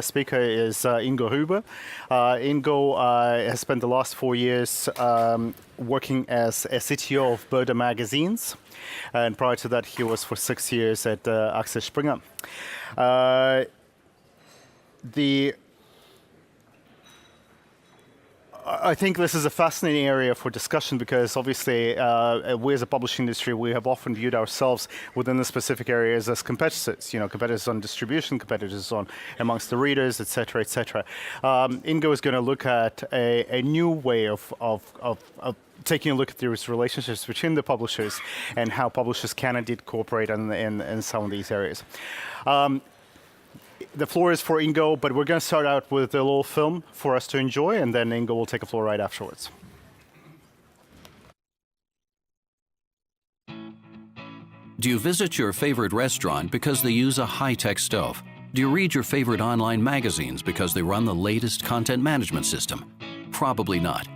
Speaker is Ingo Rübe. Ingo has spent the last 4 years working as a CTO of Burda magazines, and prior to that he was for 6 years at Axel Springer. I think this is a fascinating area for discussion because obviously we as a publishing industry, we have often viewed ourselves within the specific areas as competitors, competitors on distribution, competitors on amongst the readers, etc., etc. Ingo is going to look at a new way of taking a look at these relationships between the publishers and how publishers can indeed cooperate in some of these areas. The floor is for Ingo, but we're going to start out with a little film for us to enjoy, and then Ingo will take the floor right afterwards. Do you visit your favorite restaurant because they use a high-tech stove? Do you read your favorite online magazines because they run the latest content management system? Probably not.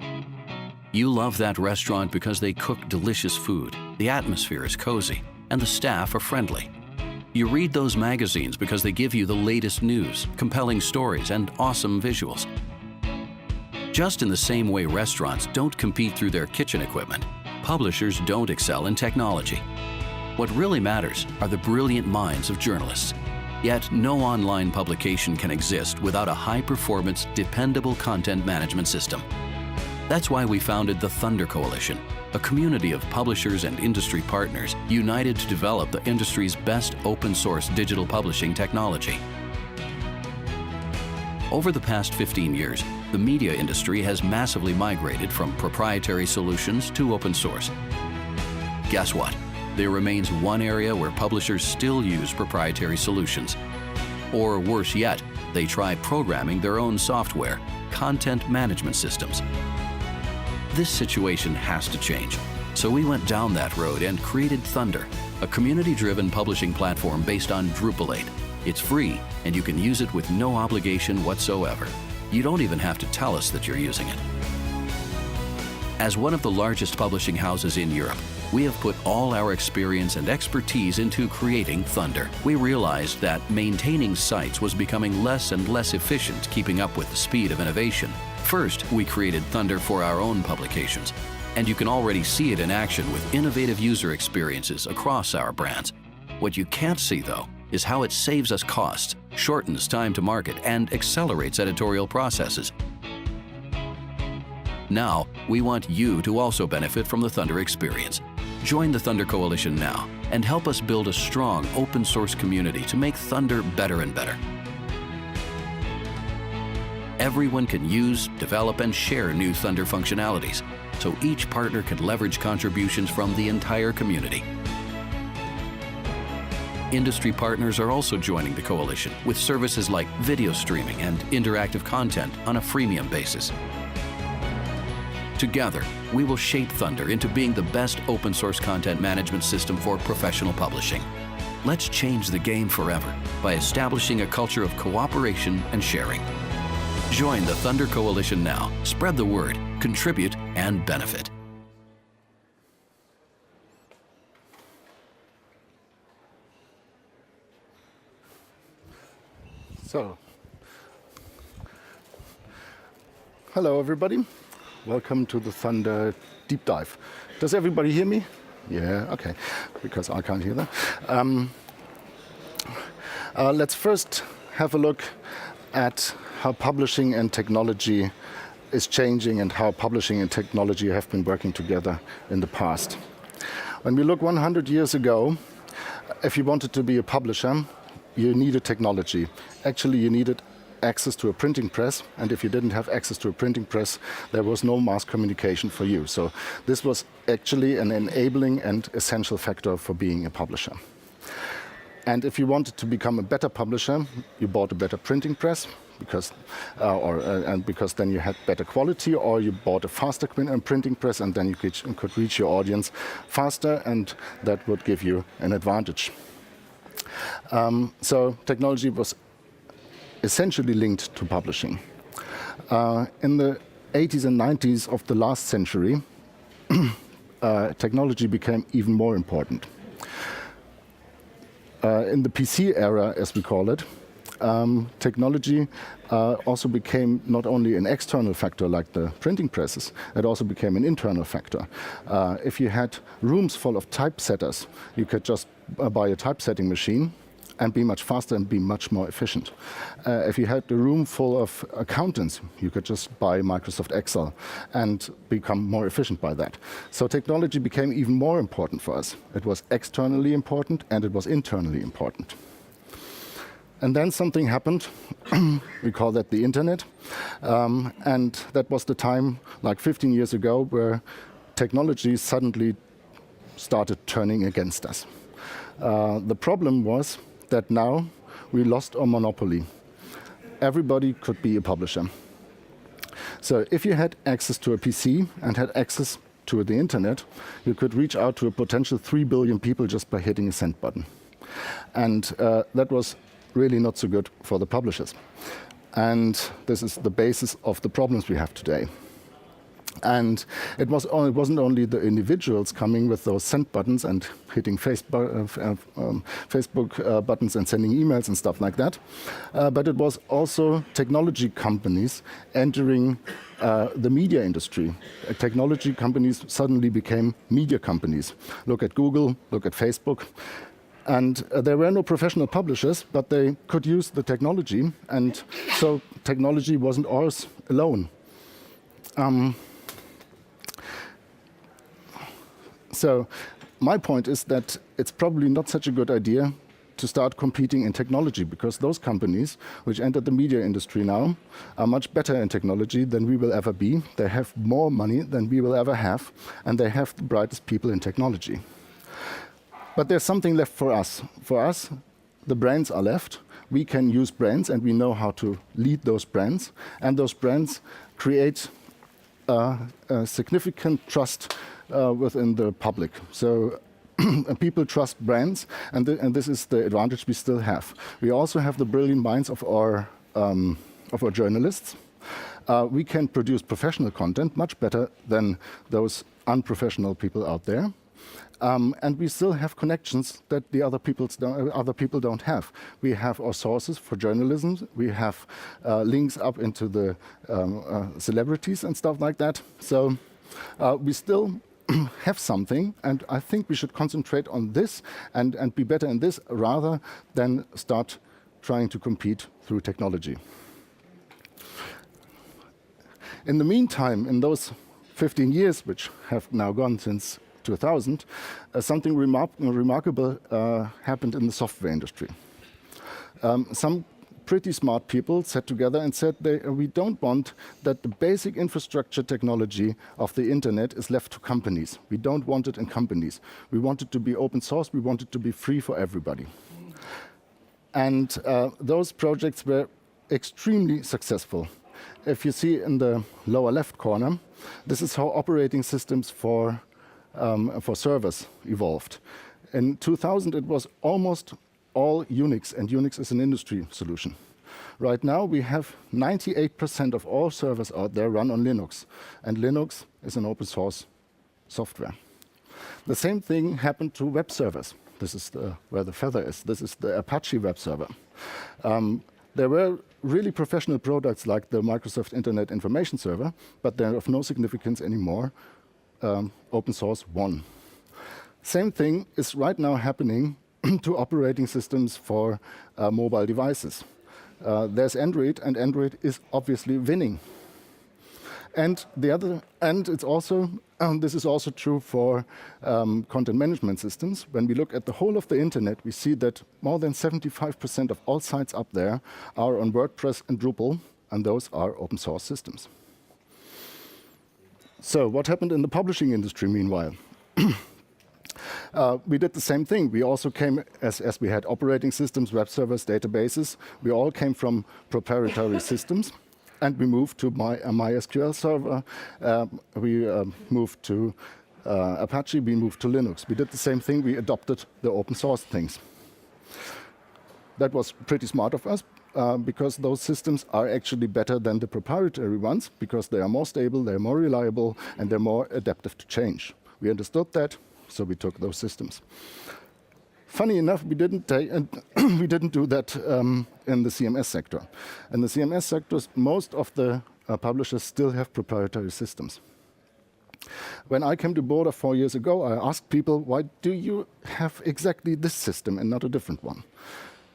You love that restaurant because they cook delicious food, the atmosphere is cozy, and the staff are friendly. You read those magazines because they give you the latest news, compelling stories, and awesome visuals. Just in the same way restaurants don't compete through their kitchen equipment, publishers don't excel in technology. What really matters are the brilliant minds of journalists. Yet no online publication can exist without a high-performance, dependable content management system. That's why we founded the Thunder Coalition, a community of publishers and industry partners united to develop the industry's best open-source digital publishing technology. Over the past 15 years, the media industry has massively migrated from proprietary solutions to open source. Guess what? There remains one area where publishers still use proprietary solutions. Or worse yet, they try programming their own software, content management systems. This situation has to change. So we went down that road and created Thunder, a community-driven publishing platform based on Drupal 8. It's free, and you can use it with no obligation whatsoever. You don't even have to tell us that you're using it. As one of the largest publishing houses in Europe, we have put all our experience and expertise into creating Thunder. We realized that maintaining sites was becoming less and less efficient keeping up with the speed of innovation. First, we created Thunder for our own publications, and you can already see it in action with innovative user experiences across our brands. What you can't see, though, is how it saves us costs, shortens time to market, and accelerates editorial processes. Now, we want you to also benefit from the Thunder experience. Join the Thunder Coalition now and help us build a strong open source community to make Thunder better and better. Everyone can use, develop, and share new Thunder functionalities, so each partner can leverage contributions from the entire community. Industry partners are also joining the coalition with services like video streaming and interactive content on a freemium basis. Together, we will shape Thunder into being the best open source content management system for professional publishing. Let's change the game forever by establishing a culture of cooperation and sharing. Join the Thunder Coalition now. Spread the word, contribute, and benefit. So, hello everybody. Welcome to the Thunder Deep Dive. Does everybody hear me? Yeah, okay, because I can't hear them. Let's first have a look at how publishing and technology is changing and how publishing and technology have been working together in the past. When we look 100 years ago, if you wanted to be a publisher, you needed technology. Actually, you needed access to a printing press, and if you didn't have access to a printing press, there was no mass communication for you. So this was actually an enabling and essential factor for being a publisher. And if you wanted to become a better publisher, you bought a better printing press, because then you had better quality, or you bought a faster printing press, and then you could reach your audience faster, and that would give you an advantage. So technology was essentially linked to publishing. In the 80s and 90s of the last century, technology became even more important. In the PC era, as we call it, technology also became not only an external factor like the printing presses, it also became an internal factor. If you had rooms full of typesetters, you could just buy a typesetting machine and be much faster and be much more efficient. If you had a room full of accountants, you could just buy Microsoft Excel and become more efficient by that. So technology became even more important for us. It was externally important and it was internally important. And then something happened. We call that the internet. And that was the time, like 15 years ago, where technology suddenly started turning against us. The problem was that now we lost our monopoly. Everybody could be a publisher. So if you had access to a PC and had access to the internet, you could reach out to a potential 3 billion people just by hitting a send button. And that was really not so good for the publishers. And this is the basis of the problems we have today. And it wasn't only the individuals coming with those send buttons and hitting Facebook buttons and sending emails and stuff like that, but it was also technology companies entering the media industry. Technology companies suddenly became media companies. Look at Google, look at Facebook. And there were no professional publishers, but they could use the technology, and so technology wasn't ours alone. So my point is that it's probably not such a good idea to start competing in technology, because those companies which entered the media industry now are much better in technology than we will ever be. They have more money than we will ever have, and they have the brightest people in technology. But there's something left for us. For us, the brands are left. We can use brands, and we know how to lead those brands, and those brands create a significant trust within the public. So people trust brands, and this is the advantage we still have. We also have the brilliant minds of our journalists. We can produce professional content much better than those unprofessional people out there. And we still have connections that the other people don't have. We have our sources for journalism. We have links up into the celebrities and stuff like that. So we still have something, and I think we should concentrate on this and be better in this rather than start trying to compete through technology. In the meantime, in those 15 years, which have now gone since 2000, something remarkable happened in the software industry. Some pretty smart people sat together and said we don't want that the basic infrastructure technology of the internet is left to companies. We don't want it in companies. We want it to be open source. We want it to be free for everybody. And those projects were extremely successful. If you see in the lower left corner, this is how operating systems for servers evolved. In 2000, it was almost all Unix, and Unix is an industry solution. Right now, we have 98% of all servers out there run on Linux, and Linux is an open source software. The same thing happened to web servers. This is where the feather is. This is the Apache web server. There were really professional products like the Microsoft Internet Information Server, but they're of no significance anymore. Open source won. Same thing is right now happening to operating systems for mobile devices. There's Android, and Android is obviously winning. And it's also this is also true for content management systems. When we look at the whole of the internet, we see that more than 75% of all sites up there are on WordPress and Drupal, and those are open source systems. So what happened in the publishing industry meanwhile? We did the same thing. We also came, as we had operating systems, web servers, databases, we all came from proprietary systems, and we moved to MySQL server, we moved to Apache, we moved to Linux. We did the same thing, we adopted the open source things. That was pretty smart of us, because those systems are actually better than the proprietary ones, because they are more stable, they're more reliable, and they're more adaptive to change. We understood that, so we took those systems. Funny enough, we didn't we didn't do that in the CMS sector. In the CMS sectors, most of the publishers still have proprietary systems. When I came to Burda 4 years ago, I asked people, why do you have exactly this system and not a different one?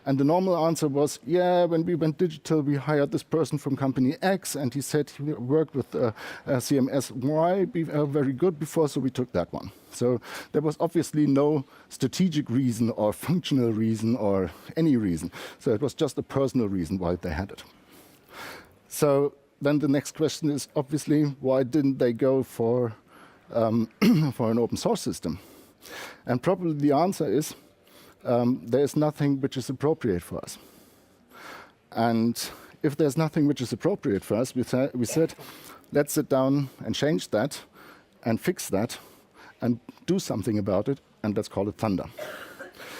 And the normal answer was, yeah, when we went digital, we hired this person from company X, and he said he worked with CMS Y very good before, so we took that one. So there was obviously no strategic reason or functional reason or any reason. So it was just a personal reason why they had it. So then the next question is, obviously, why didn't they go for an open source system? And probably the answer is, there is nothing which is appropriate for us. And if there's nothing which is appropriate for us, we said, let's sit down and change that and fix that and do something about it, and let's call it Thunder.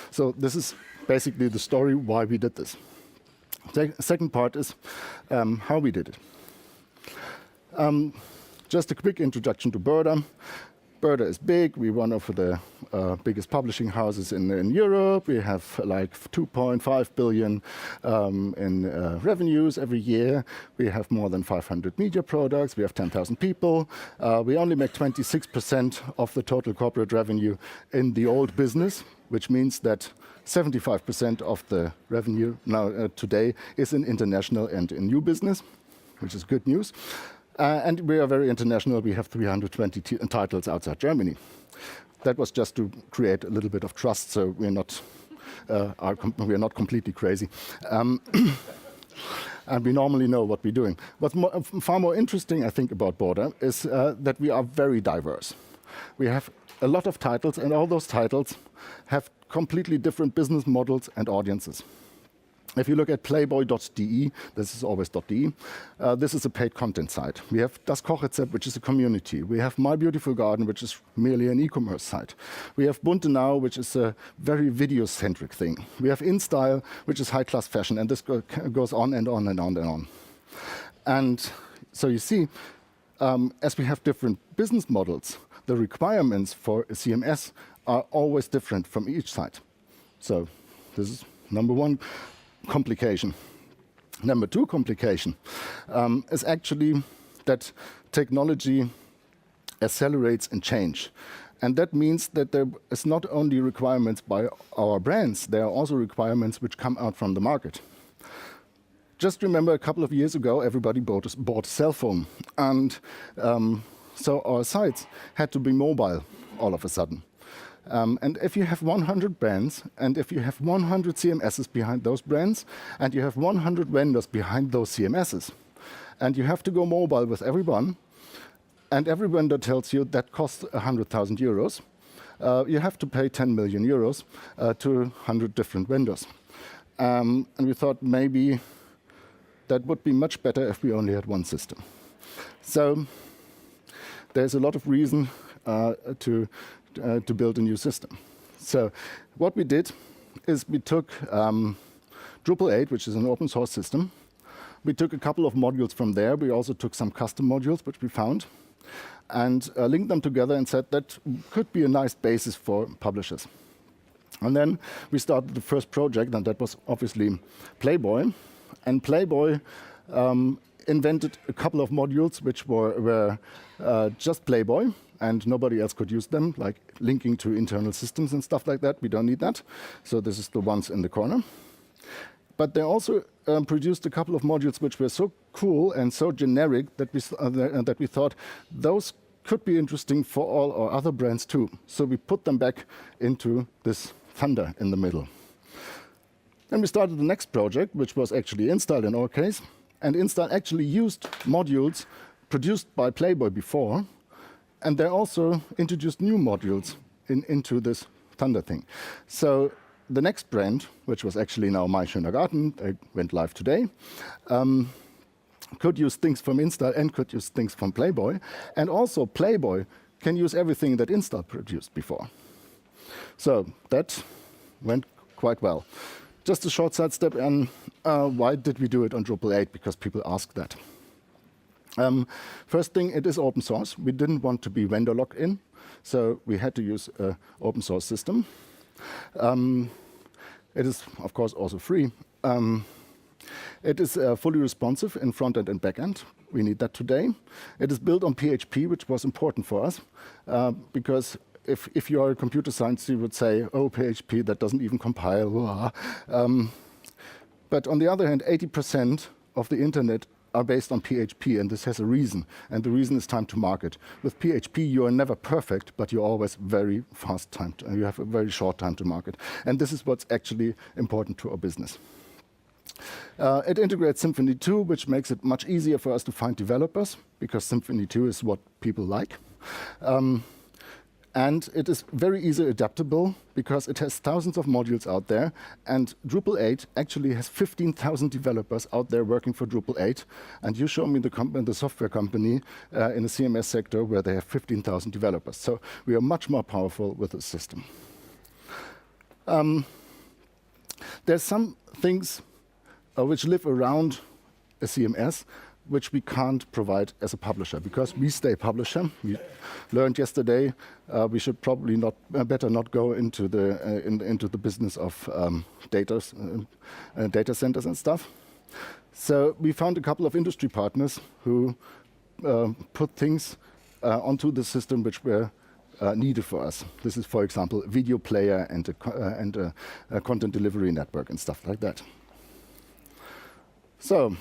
So this is basically the story why we did this. The second part is how we did it. Just a quick introduction to Burda. Burda is big. We're one of the biggest publishing houses in Europe. We have like 2.5 billion in revenues every year. We have more than 500 media products. We have 10,000 people. We only make 26% of the total corporate revenue in the old business, which means that 75% of the revenue now today is in international and in new business, which is good news. And we are very international. We have 320 titles outside Germany. That was just to create a little bit of trust, so we're not completely crazy. And we normally know what we're doing. What's far more interesting, I think, about Burda is that we are very diverse. We have a lot of titles, and all those titles have completely different business models and audiences. If you look at playboy.de, this is always .de, this is a paid content site. We have Das Kochrezept, which is a community. We have My Beautiful Garden, which is merely an e-commerce site. We have Bunte Now, which is a very video-centric thing. We have InStyle, which is high-class fashion, and this goes on and on and on and on. And so you see, as we have different business models, the requirements for a CMS are always different from each site. So this is number one complication. Number two complication is actually that technology accelerates and change. And that means that there is not only requirements by our brands, there are also requirements which come out from the market. Just remember a couple of years ago, everybody bought a cell phone. And so our sites had to be mobile all of a sudden. And if you have 100 brands, and if you have 100 CMSs behind those brands, and you have 100 vendors behind those CMSs, and you have to go mobile with everyone, and every vendor tells you that costs 100,000 euros, you have to pay 10 million euros to 100 different vendors. And we thought maybe that would be much better if we only had one system. So there's a lot of reason to build a new system. So what we did is we took Drupal 8, which is an open source system. We took a couple of modules from there. We also took some custom modules, which we found, and linked them together and said that could be a nice basis for publishers. And then we started the first project, and that was obviously Playboy. And Playboy invented a couple of modules which were just Playboy, and nobody else could use them, like linking to internal systems and stuff like that. We don't need that. So this is the ones in the corner. But they also produced a couple of modules which were so cool and so generic that we thought those could be interesting for all our other brands too. So we put them back into this Thunder in the middle. Then we started the next project, which was actually InStyle in our case. And InStyle actually used modules produced by Playboy before, and they also introduced new modules into this Thunder thing. So the next brand, which was actually now My Schöner Garten, they went live today, could use things from InStyle and could use things from Playboy. And also Playboy can use everything that InStyle produced before. So that went quite well. Just a short sidestep, and why did we do it on Drupal 8? Because people ask that. First thing, it is open source. We didn't want to be vendor locked in, so we had to use an open source system. It is, of course, also free. It is fully responsive in front end and back end. We need that today. It is built on PHP, which was important for us, because if you are a computer science, you would say, oh, PHP, that doesn't even compile. But on the other hand, 80% of the internet are based on PHP, and this has a reason. And the reason is time to market. With PHP, you are never perfect, but you're always very fast timed. You have a very short time to market. And this is what's actually important to our business. It integrates Symfony 2, which makes it much easier for us to find developers, because Symfony 2 is what people like. And it is very easily adaptable, because it has thousands of modules out there. And Drupal 8 actually has 15,000 developers out there working for Drupal 8. And you show me the software company in the CMS sector where they have 15,000 developers. So we are much more powerful with the system. There's some things which live around a CMS, which we can't provide as a publisher, because we stay publisher. We learned yesterday we should probably better not go into the business of data centers and stuff. So we found a couple of industry partners who put things onto the system which were needed for us. This is, for example, a video player and a content delivery network and stuff like that. So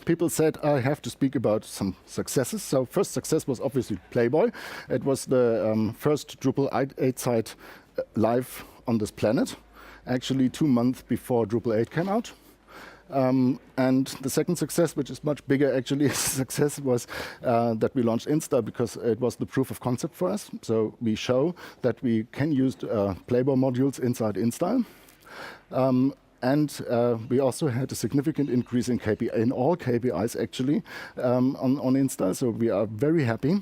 people said I have to speak about some successes. So first success was obviously Playboy. It was the first Drupal 8 site live on this planet, actually 2 months before Drupal 8 came out. And the second success, which is much bigger actually, success was that we launched Insta, because it was the proof of concept for us. So we show that we can use Playboy modules inside Insta. And we also had a significant increase in all KPIs actually on Insta, so we are very happy.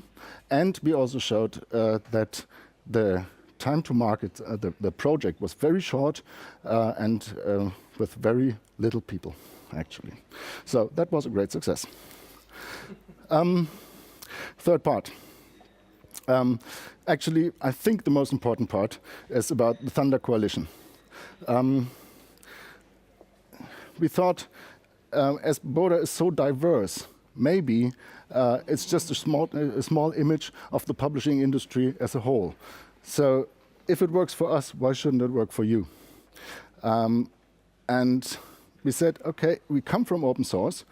And we also showed that the time to market, the project was very short and with very little people actually. So that was a great success. Third part. Actually, I think the most important part is about the Thunder Coalition. We thought, as Burda is so diverse, maybe it's just a small image of the publishing industry as a whole. So if it works for us, why shouldn't it work for you? And we said, okay, we come from open source.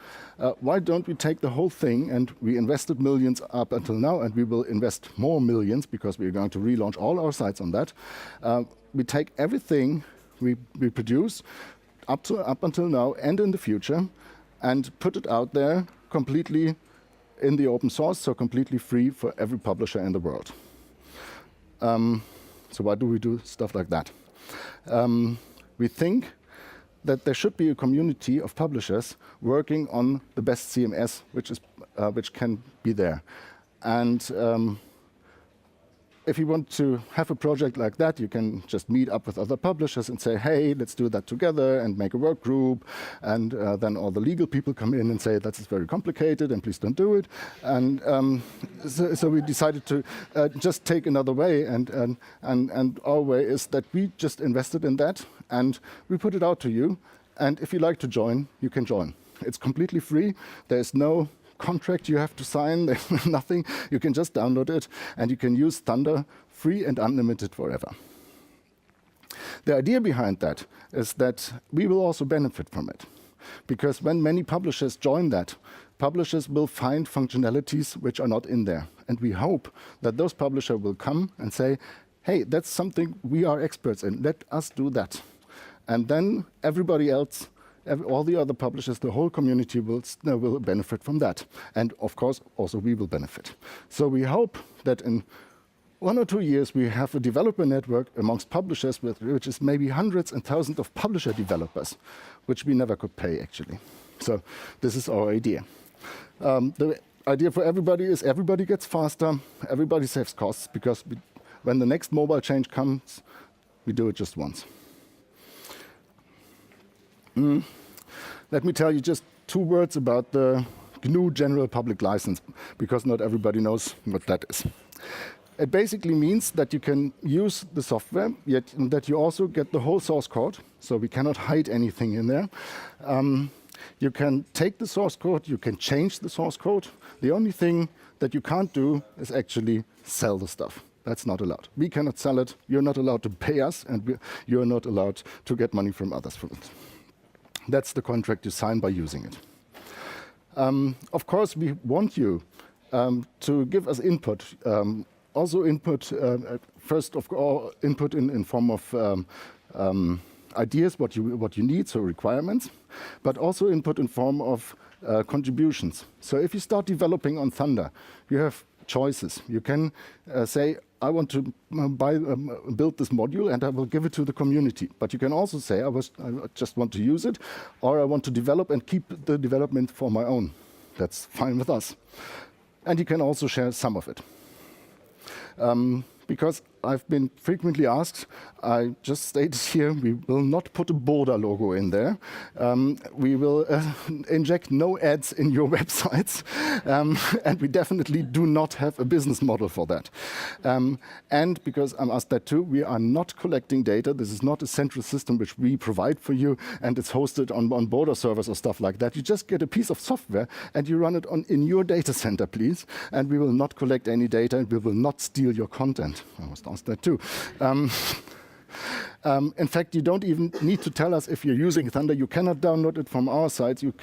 Why don't we take the whole thing, and we invested millions up until now, and we will invest more millions because we're going to relaunch all our sites on that. We take everything we produce up until now and in the future, and put it out there completely in the open source, so completely free for every publisher in the world. So why do we do stuff like that? We think that there should be a community of publishers working on the best CMS, which can be there. And if you want to have a project like that, you can just meet up with other publishers and say, hey, let's do that together and make a work group. And then all the legal people come in and say, that is very complicated and please don't do it. And so we decided to just take another way. And our way is that we just invested in that and we put it out to you. And if you like to join, you can join. It's completely free. There's no contract you have to sign, there's nothing. You can just download it and you can use Thunder free and unlimited forever. The idea behind that is that we will also benefit from it, because when many publishers join that, publishers will find functionalities which are not in there. And we hope that those publishers will come and say, hey, that's something we are experts in, let us do that. And then everybody else, all the other publishers, the whole community will benefit from that. And of course, also we will benefit. So we hope that in 1 or 2 years, we have a developer network amongst publishers, which is maybe hundreds and thousands of publisher developers, which we never could pay, actually. So this is our idea. The idea for everybody is everybody gets faster, everybody saves costs, because when the next mobile change comes, we do it just once. Let me tell you just 2 words about the GNU General Public License, because not everybody knows what that is. It basically means that you can use the software, yet that you also get the whole source code, so we cannot hide anything in there. You can take the source code, you can change the source code. The only thing that you can't do is actually sell the stuff. That's not allowed. We cannot sell it, you're not allowed to pay us, and you're not allowed to get money from others from it. That's the contract you sign by using it. Of course, we want you to give us input. Also input, first of all, input in form of ideas, what you need, so requirements, but also input in form of contributions. So if you start developing on Thunder, you have choices. You can say, I want to build this module and I will give it to the community. But you can also say, I just want to use it, or I want to develop and keep the development for my own. That's fine with us. And you can also share some of it. Because I've been frequently asked, I just stated here, we will not put a Burda logo in there. We will inject no ads in your websites. And we definitely do not have a business model for that. And because I'm asked that too, we are not collecting data. This is not a central system which we provide for you, and it's hosted on Burda servers or stuff like that. You just get a piece of software and you run it in your data center, please. And we will not collect any data, and we will not steal your content. I was asked that too. In fact, you don't even need to tell us if you're using Thunder. You cannot download it from our sites. You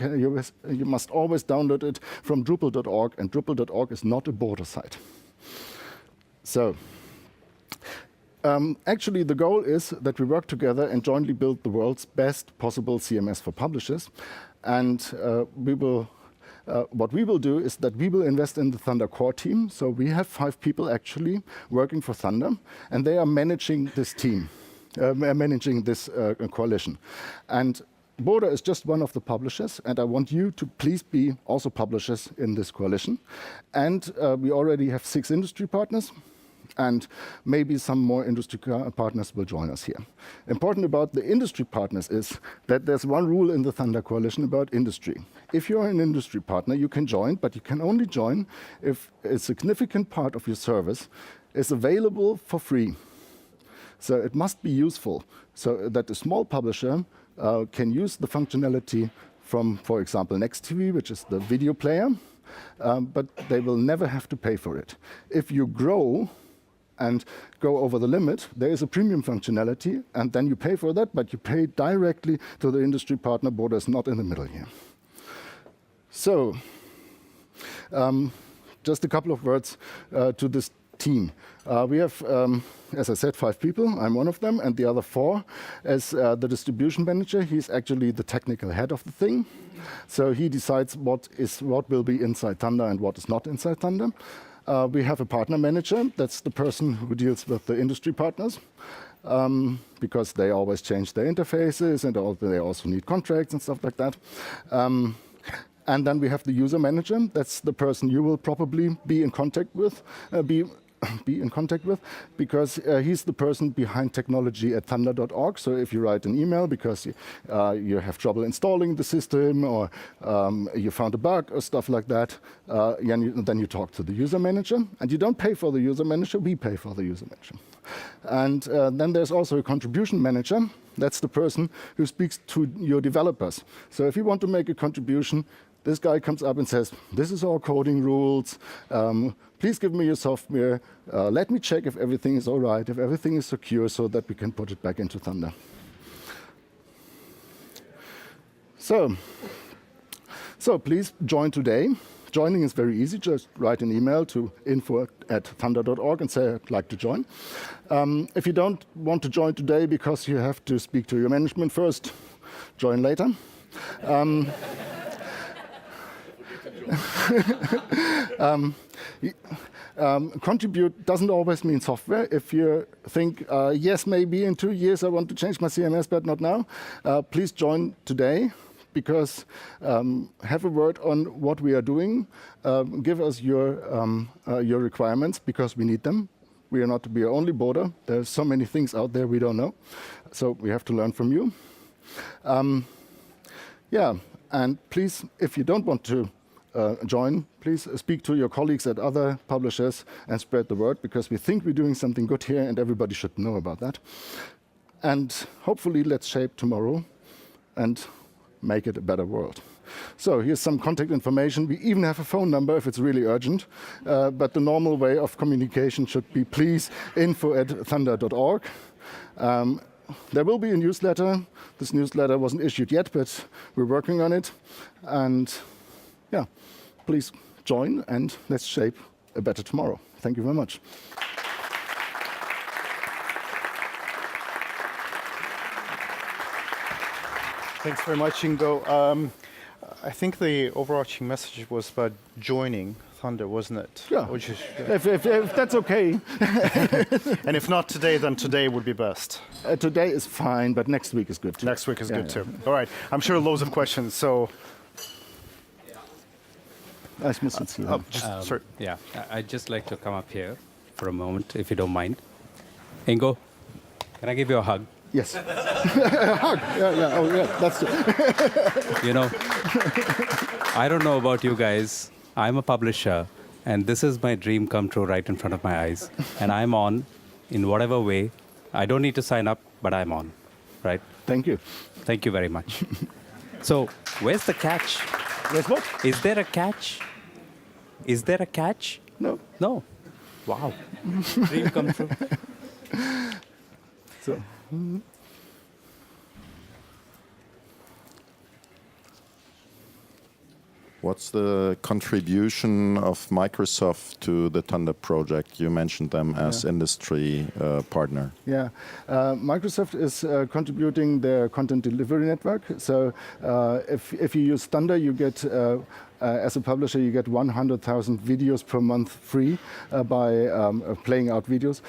must always download it from Drupal.org, and Drupal.org is not a Burda site. So, actually, the goal is that we work together and jointly build the world's best possible CMS for publishers. And what we will do is that we will invest in the Thunder core team. So we have 5 people actually working for Thunder, and they are managing this team, managing this coalition. And Burda is just one of the publishers, and I want you to please be also publishers in this coalition. And we already have 6 industry partners, and maybe some more industry partners will join us here. Important about the industry partners is that there's one rule in the Thunder Coalition about industry. If you're an industry partner, you can join, but you can only join if a significant part of your service is available for free. So it must be useful, so that a small publisher can use the functionality from, for example, NextTV, which is the video player, but they will never have to pay for it. If you grow and go over the limit, there is a premium functionality, and then you pay for that, but you pay directly to the industry partner. Burda is not in the middle here. So, just a couple of words to this team. We have, as I said, 5 people. I'm one of them, and the other 4 is the distribution manager. He's actually the technical head of the thing. So he decides what will be inside Thunder and what is not inside Thunder. We have a partner manager. That's the person who deals with the industry partners, because they always change their interfaces, and they also need contracts and stuff like that. And then we have the user manager. That's the person you will probably be in contact with, because he's the person behind technology at thunder.org. So if you write an email because you have trouble installing the system, or you found a bug or stuff like that, then you talk to the user manager. And you don't pay for the user manager, we pay for the user manager. And then there's also a contribution manager. That's the person who speaks to your developers. So if you want to make a contribution, this guy comes up and says, this is our coding rules. Please give me your software. Let me check if everything is all right, if everything is secure, so that we can put it back into Thunder. So please join today. Joining is very easy. Just write an email to info@thunder.org and say, I'd like to join. If you don't want to join today because you have to speak to your management first, join later. Contribute doesn't always mean software. If you think, yes, maybe in 2 years I want to change my CMS, but not now, please join today, because have a word on what we are doing. Give us your requirements, because we need them. We are not only Burda. There's so many things out there we don't know, so we have to learn from you. Yeah, and please, if you don't want to join, please speak to your colleagues at other publishers and spread the word, because we think we're doing something good here and everybody should know about that. And hopefully let's shape tomorrow and make it a better world. So here's some contact information. We even have a phone number if it's really urgent, but the normal way of communication should be please info@thunder.org. There will be a newsletter. This newsletter wasn't issued yet, but we're working on it. And yeah, please join and let's shape a better tomorrow. Thank you very much. Thanks very much, Ingo. I think the overarching message was about joining Thunder, wasn't it? Yeah. Which is, If that's okay. and if not today, then today would be best. Today is fine, but next week is good too. Next week is good too. All right. I'm sure loads of questions. So, sorry. Yeah, I'd just like to come up here for a moment, if you don't mind. Ingo, can I give you a hug? Yes. Hug. Yeah. Oh, yeah. That's it. You know, I don't know about you guys. I'm a publisher, and this is my dream come true right in front of my eyes. And I'm on in whatever way. I don't need to sign up, but I'm on, right? Thank you. Thank you very much. So, where's the catch? Where's what? Is there a catch? Is there a catch? No. No. Wow. Dream come true. So. What's the contribution of Microsoft to the Thunder project? You mentioned them as industry partner. Yeah, Microsoft is contributing their content delivery network. So if you use Thunder, you get, as a publisher, you get 100,000 videos per month free by playing out videos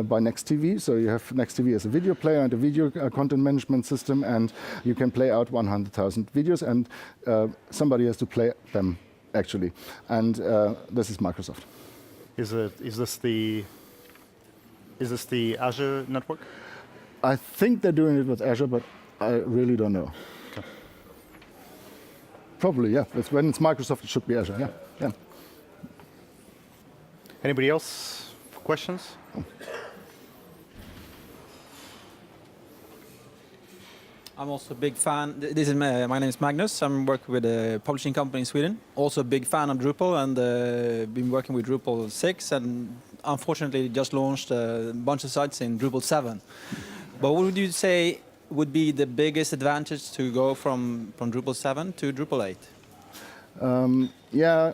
by Next TV. So you have Next TV as a video player and a video content management system, and you can play out 100,000 videos, and somebody has to play them actually. And this is Microsoft. Is this the Azure network? I think they're doing it with Azure, but I really don't know. Okay. Probably, yeah. When it's Microsoft, it should be Azure. Yeah. Anybody else? Questions? I'm also a big fan. This is my name is Magnus. I'm working with a publishing company in Sweden. Also a big fan of Drupal, and been working with Drupal 6, and unfortunately just launched a bunch of sites in Drupal 7. But what would you say would be the biggest advantage to go from Drupal 7 to Drupal 8? Yeah,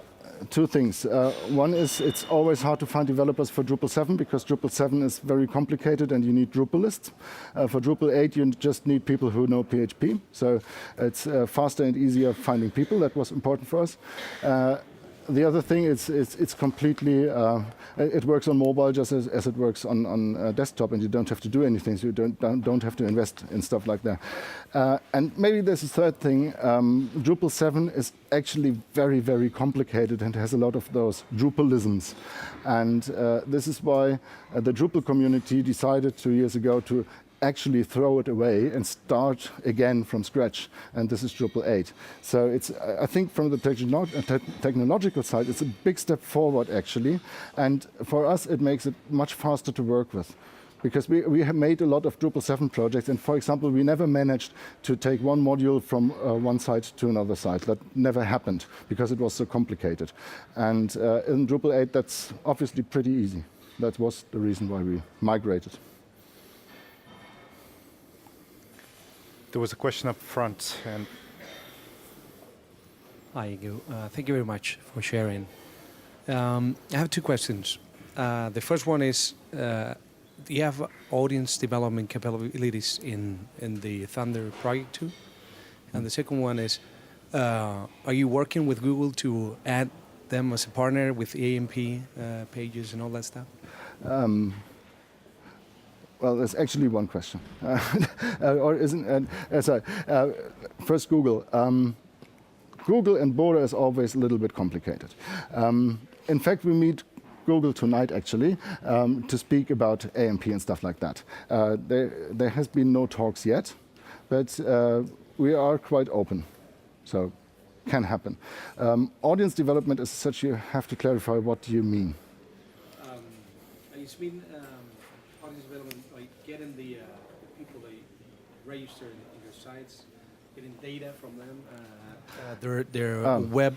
two things. One is it's always hard to find developers for Drupal 7 because Drupal 7 is very complicated and you need Drupalists. For Drupal 8, you just need people who know PHP. So it's faster and easier finding people. That was important for us. The other thing is it's completely, it works on mobile just as it works on desktop, and you don't have to do anything, so you don't have to invest in stuff like that. And maybe there's a third thing. Drupal 7 is actually very, very complicated and has a lot of those Drupalisms. And this is why the Drupal community decided 2 years ago to actually throw it away and start again from scratch, and this is Drupal 8. So it's, I think from the technological side, it's a big step forward actually, and for us it makes it much faster to work with. Because we have made a lot of Drupal 7 projects, and for example, we never managed to take one module from one site to another site. That never happened because it was so complicated. And in Drupal 8, that's obviously pretty easy. That was the reason why we migrated. There was a question up front. And Hi, Ingo. Thank you very much for sharing. I have two questions. The first one is, do you have audience development capabilities in the Thunder project too? And the second one is, are you working with Google to add them as a partner with AMP pages and all that stuff? Well, there's actually one question. Or isn't? Sorry. First, Google. Google and Burda is always a little bit complicated. In fact, we meet Google tonight, actually, to speak about AMP and stuff like that. There has been no talks yet, but we are quite open. So can happen. Audience development is such, you have to clarify what do you mean. I just mean audience development, like getting the people they register in your sites, getting data from them, their web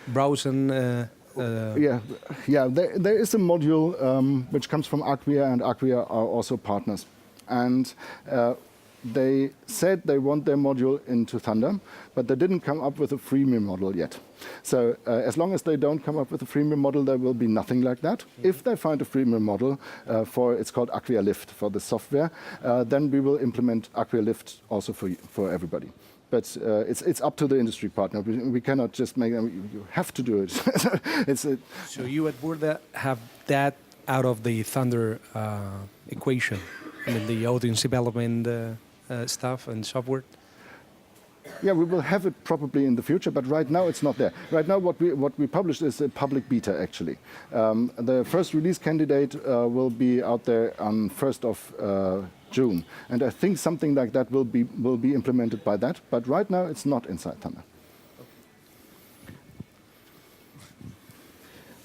browsing. There is a module which comes from Acquia, and Acquia are also partners. And they said they want their module into Thunder, but they didn't come up with a freemium model yet. So as long as they don't come up with a freemium model, there will be nothing like that. If they find a freemium model it's called Acquia Lift for the software, then we will implement Acquia Lift also for everybody. But it's up to the industry partner. We cannot just make them, you have to do it. So you at Burda have that out of the Thunder equation, I mean the audience development stuff and software? Yeah, we will have it probably in the future, but right now it's not there. Right now what we published is a public beta, actually. The first release candidate will be out there on 1st of June. And I think something like that will be implemented by that, but right now it's not inside Thunder.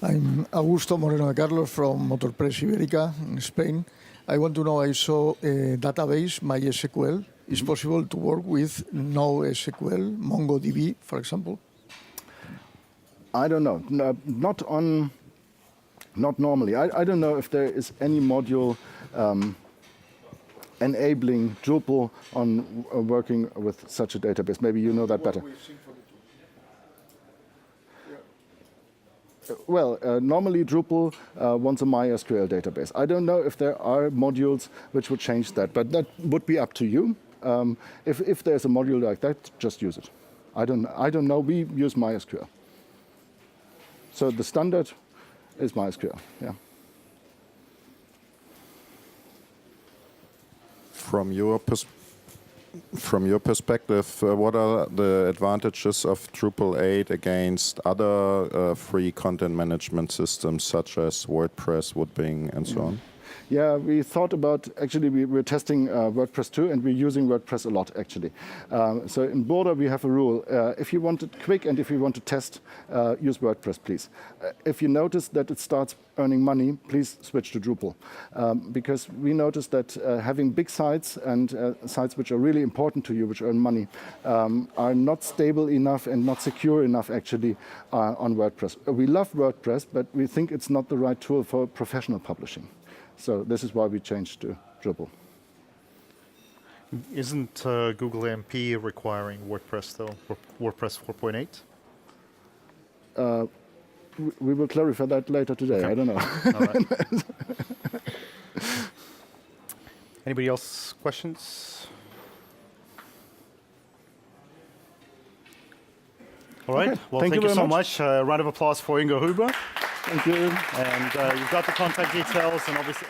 I'm Augusto Moreno de Carlos from Motorpress Ibérica in Spain. I want to know, I saw a database, MySQL. Is possible to work with NoSQL, MongoDB, for example? I don't know. No, not normally. I don't know if there is any module enabling Drupal on working with such a database. Maybe you know that better. Well, normally Drupal wants a MySQL database. I don't know if there are modules which would change that, but that would be up to you. If there's a module like that, just use it. I don't know. We use MySQL. So the standard is MySQL. Yeah. From your perspective, what are the advantages of Drupal 8 against other free content management systems such as WordPress, Woodbing, and so on? Yeah, we thought about, actually we're testing WordPress too, and we're using WordPress a lot actually. So in Burda we have a rule, if you want it quick and if you want to test, use WordPress please. If you notice that it starts earning money, please switch to Drupal. Because we noticed that having big sites and sites which are really important to you, which earn money, are not stable enough and not secure enough actually on WordPress. We love WordPress, but we think it's not the right tool for professional publishing. So this is why we changed to Drupal. Isn't Google AMP requiring WordPress though, WordPress 4.8? We will clarify that later today. Okay. I don't know. All right. Anybody else questions? All right. Okay. Well, thank you so much. Round of applause for Ingo Rübe. Thank you. And you've got the contact details and obviously...